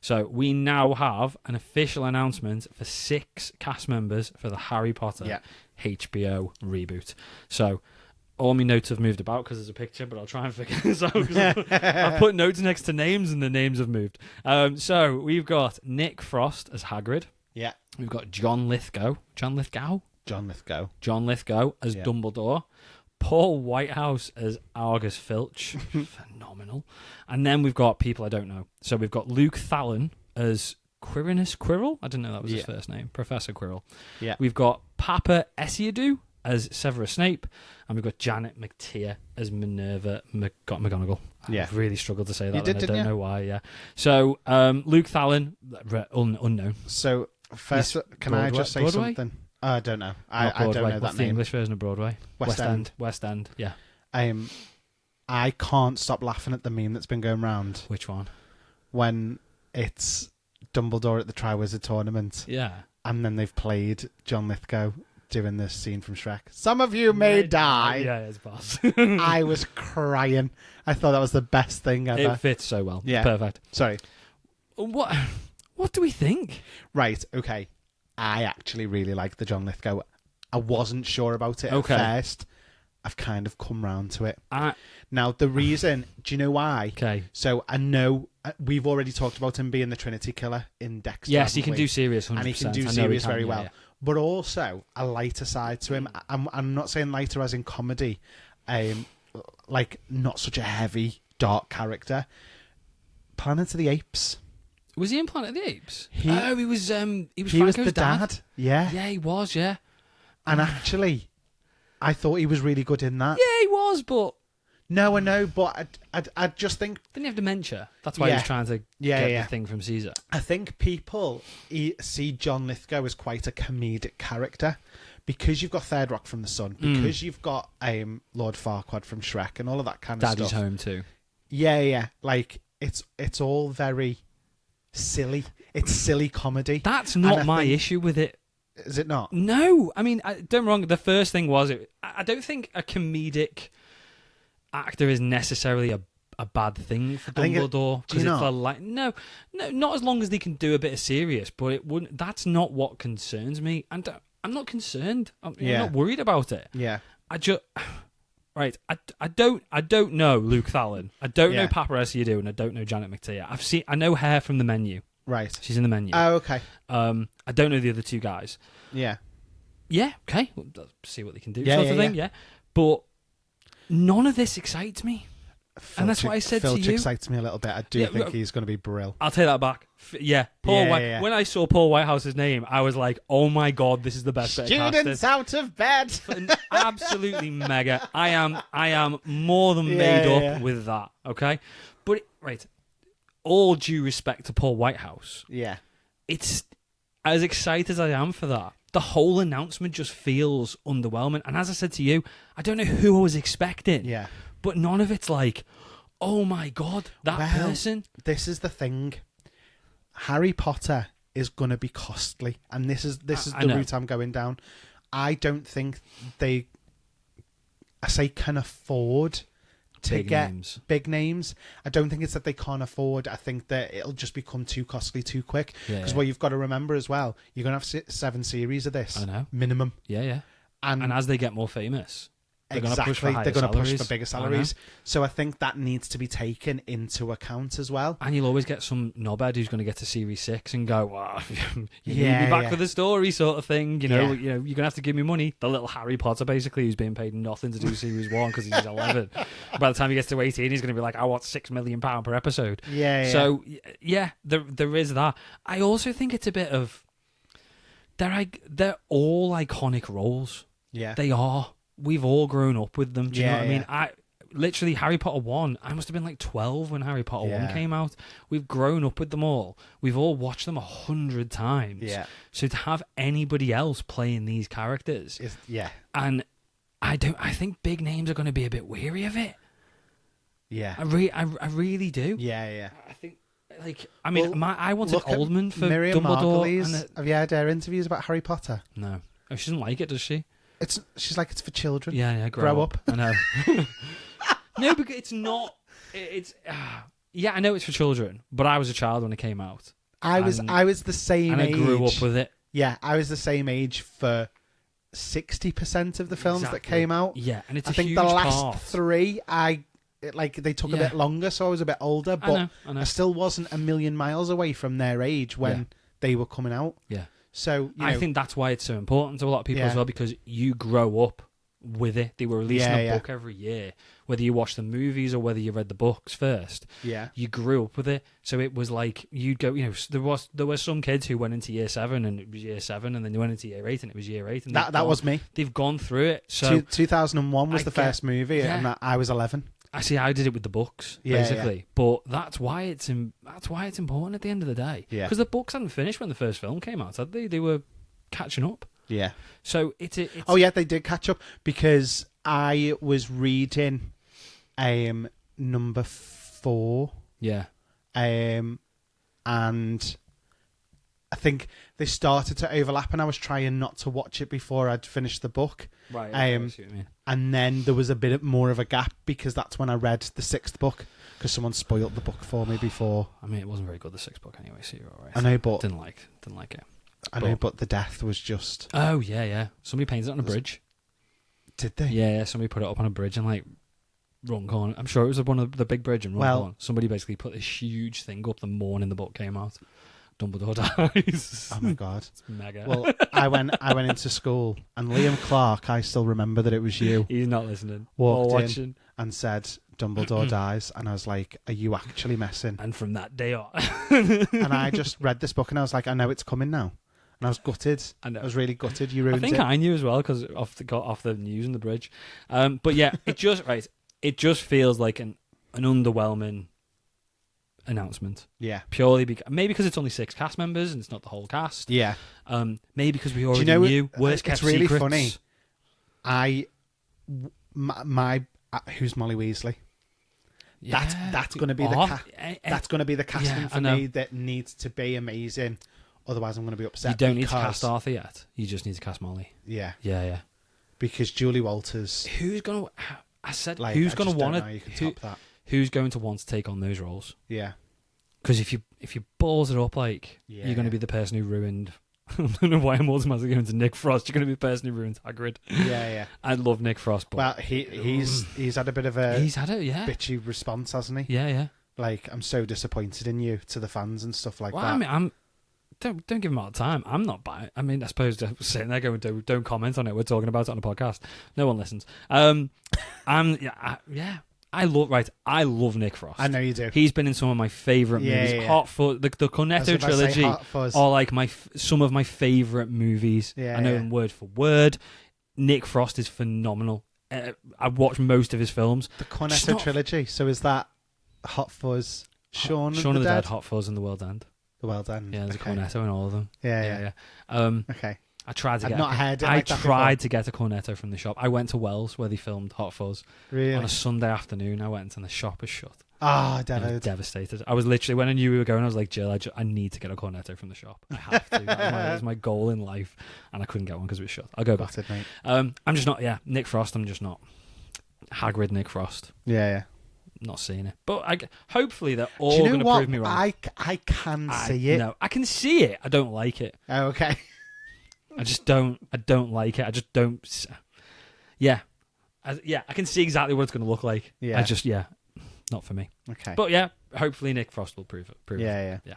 So we now have an official announcement for 6 cast members for the Harry Potter HBO reboot. So all my notes have moved about because there's a picture, but I'll try and figure this out. I've put notes next to names and the names have moved. So we've got Nick Frost as Hagrid. Yeah. We've got John Lithgow. John Lithgow as Dumbledore. Paul Whitehouse as Argus Filch. Phenomenal. And then we've got people I don't know. So we've got Luke Thallen as Quirinus Quirrell. I didn't know that was his first name. Professor Quirrell. Yeah. We've got Papa Essiedu as Severus Snape. And we've got Janet McTeer as Minerva McGonagall. Yeah. I've really struggled to say that. You did, I didn't don't you? know why, yeah. So Luke Thallen, unknown. So first, can I just say Broadway? something? I don't know. I don't know What's that the name. English version of Broadway? West End. West End, yeah. I can't stop laughing at the meme that's been going around Which one? when it's Dumbledore at the Triwizard Tournament. Yeah. And then they've played John Lithgow doing this scene from Shrek. Some of you may die. Yeah, it's boss. I was crying. I thought that was the best thing ever. It fits so well. Yeah. Perfect. Sorry. What do we think? Right, okay. I actually really like the John Lithgow. I wasn't sure about it at first. I've kind of come round to it. Now, the reason... Do you know why? Okay. So, I know... We've already talked about him being the Trinity Killer in Dexter. Yes, he can do serious 100%. And he can do serious very well. But also, a lighter side to him. I'm not saying lighter as in comedy. Like, not such a heavy, dark character. Planet of the Apes... Was he in Planet of the Apes? He was the dad. Yeah. Yeah, he was, yeah. And actually, I thought he was really good in that. Yeah, he was, but... No, I know, but I just think... Didn't he have dementia? That's why he was trying to get the thing from Caesar. I think people see John Lithgow as quite a comedic character because you've got Third Rock from the Sun, because you've got Lord Farquaad from Shrek and all of that kind of Daddy's stuff. Home too. Yeah. Like, it's all very... silly. It's silly comedy. That's not my issue with it. Is it not? No. I mean, don't get me wrong. The first thing was, I don't think a comedic actor is necessarily a bad thing for Dumbledore. Do you not? No, not as long as they can do a bit of serious, but it wouldn't. That's not what concerns me. And I'm not concerned. I'm not worried about it. Yeah. Right, I don't know Luke Thallen. I don't know Papa Essiedu, and I don't know Janet McTeer. I know Hair from The Menu. Right. She's in The Menu. Oh, okay. I don't know the other 2 guys. Yeah. Yeah, okay. We'll see what they can do, sort of thing, yeah. But none of this excites me. And that's what I said to you. Filch excites me a little bit. I do think he's going to be brilliant. I'll take that back. Paul White. When I saw Paul Whitehouse's name, I was like, "Oh my god, this is the best bit of Students out of bed." Absolutely mega. I am more than made up with that. Okay, but all due respect to Paul Whitehouse. Yeah, it's as excited as I am for that. The whole announcement just feels underwhelming. And as I said to you, I don't know who I was expecting. Yeah. But none of it's like, oh my god, that person. This is the thing. Harry Potter is going to be costly, and this is the route I'm going down. I don't think they, can afford to get big names. I don't think it's that they can't afford. I think that it'll just become too costly too quick. Because what you've got to remember as well, you're going to have 7 series of this. I know. Minimum. Yeah. And as they get more famous... They're going to push for bigger salaries. So I think that needs to be taken into account as well. And you'll always get some knobhead who's going to get to Series 6 and go, well, you need me back for the story sort of thing. You're going to have to give me money. The little Harry Potter, basically, who's being paid nothing to do Series 1 because he's 11. By the time he gets to 18, he's going to be like, I want £6 million per episode. So, there is that. I also think it's a bit of... They're all iconic roles. Yeah. They are. We've all grown up with them. Do you know what I mean? Literally, Harry Potter 1, I must have been like 12 when Harry Potter 1 came out. We've grown up with them all. We've all watched them 100 times. Yeah. So to have anybody else playing these characters... And I think big names are going to be a bit weary of it. Yeah. I really do. Yeah. I think... I wanted Oldman for Miriam Dumbledore. Have you heard her interviews about Harry Potter? No. Oh, she doesn't like it, does she? She's like, it's for children. Yeah, grow up. I know. No, because it's not. Yeah, I know it's for children, but I was a child when it came out. I was the same age. And I grew up with it. Yeah, I was the same age for 60% of the films that came out. Yeah, and it's I think the last three, they took a bit longer, so I was a bit older, but I know. I still wasn't a million miles away from their age when they were coming out. Yeah. So I think that's why it's so important to a lot of people as well, because you grow up with it. They were releasing a book every year, whether you watched the movies or whether you read the books first. Yeah, you grew up with it, so it was like you'd go. There were some kids who went into year 7 and it was year 7, and then they went into year 8 and it was year 8. And that was me. They've gone through it. So 2001 was the first movie, and I was 11. I see. I did it with the books, basically, but that's why it's important at the end of the day. Yeah, because the books hadn't finished when the first film came out, had they? They were catching up. Yeah. So it's oh yeah, they did catch up, because I was reading number 4. Yeah. And I think they started to overlap, and I was trying not to watch it before I'd finished the book. Right. I see what you mean. And then there was a bit more of a gap, because that's when I read the 6th book, because someone spoiled the book for me before. I mean, it wasn't very good, the 6th book, anyway, so you're all right. I know, but didn't like it. I know, but the death was just... Oh, yeah. Somebody painted it on a bridge. Did they? Yeah, somebody put it up on a bridge and, Runcorn. I'm sure it was one of the big bridge in Runcorn. Somebody basically put this huge thing up the morning the book came out. Dumbledore dies. Oh, my God. It's mega. Well, I went into school, and Liam Clark, I still remember that it was you. He's not listening. Walked in and said, Dumbledore dies, and I was like, are you actually messing? And from that day on... And I just read this book, and I was like, I know it's coming now. And I was gutted. I was really gutted. You ruined it. I think I knew as well, because off the news and the bridge. But yeah, it just feels like an underwhelming announcement. Yeah. Purely maybe because it's only 6 cast members and it's not the whole cast. Yeah. Maybe because we already knew worst kept secrets. It's really funny. My who's Molly Weasley? Yeah. That's going to be that's going to be the casting for me that needs to be amazing. Otherwise, I'm going to be upset. You don't need to cast Arthur yet. You just need to cast Molly. Yeah. Yeah. Because Julie Walters. Who's going to... I said, who's going to want to... Who's going to want to take on those roles? Yeah. Because if you balls it up, you're going to be the person who ruined... I don't know why I'm automatically going to Nick Frost. You're going to be the person who ruined Hagrid. Yeah. I love Nick Frost, but... Well, he's had a bit of a... He's had it, yeah. Bitchy response, hasn't he? Yeah. I'm so disappointed in you, to the fans and stuff like that. I mean, Don't give him all the time. I'm not buying. I mean, I suppose sitting there going, don't comment on it. We're talking about it on a podcast. No one listens. I love Nick Frost. I know you do. He's been in some of my favourite movies. Yeah. Hot Fuzz, the Cornetto trilogy are some of my favourite movies. Yeah, I know them word for word. Nick Frost is phenomenal. I've watched most of his films. The Cornetto trilogy. So is that Hot Fuzz, Shaun of the Dead, Hot Fuzz, and The World End? The World End. Yeah, there's a Cornetto in all of them. Yeah. Okay. I tried to get. I tried to get a Cornetto from the shop. I went to Wells where they filmed Hot Fuzz. Really? On a Sunday afternoon, I went and the shop was shut. Ah, I was devastated. I was literally, when I knew we were going, I was like, Jill, I need to get a Cornetto from the shop. I have to. That was my goal in life, and I couldn't get one because it was shut. I'll go back. That's it, mate. I'm just not. Yeah, Nick Frost. I'm just not. Hagrid Nick Frost. Yeah. Not seeing it, but hopefully they're all going to prove me wrong. I can see it. No, I can see it. I don't like it. Oh, okay. I just don't. I don't like it. I just don't. Yeah, I can see exactly what it's going to look like. Yeah. Not for me. Okay. But yeah, hopefully Nick Frost will prove it. Yeah. Yeah.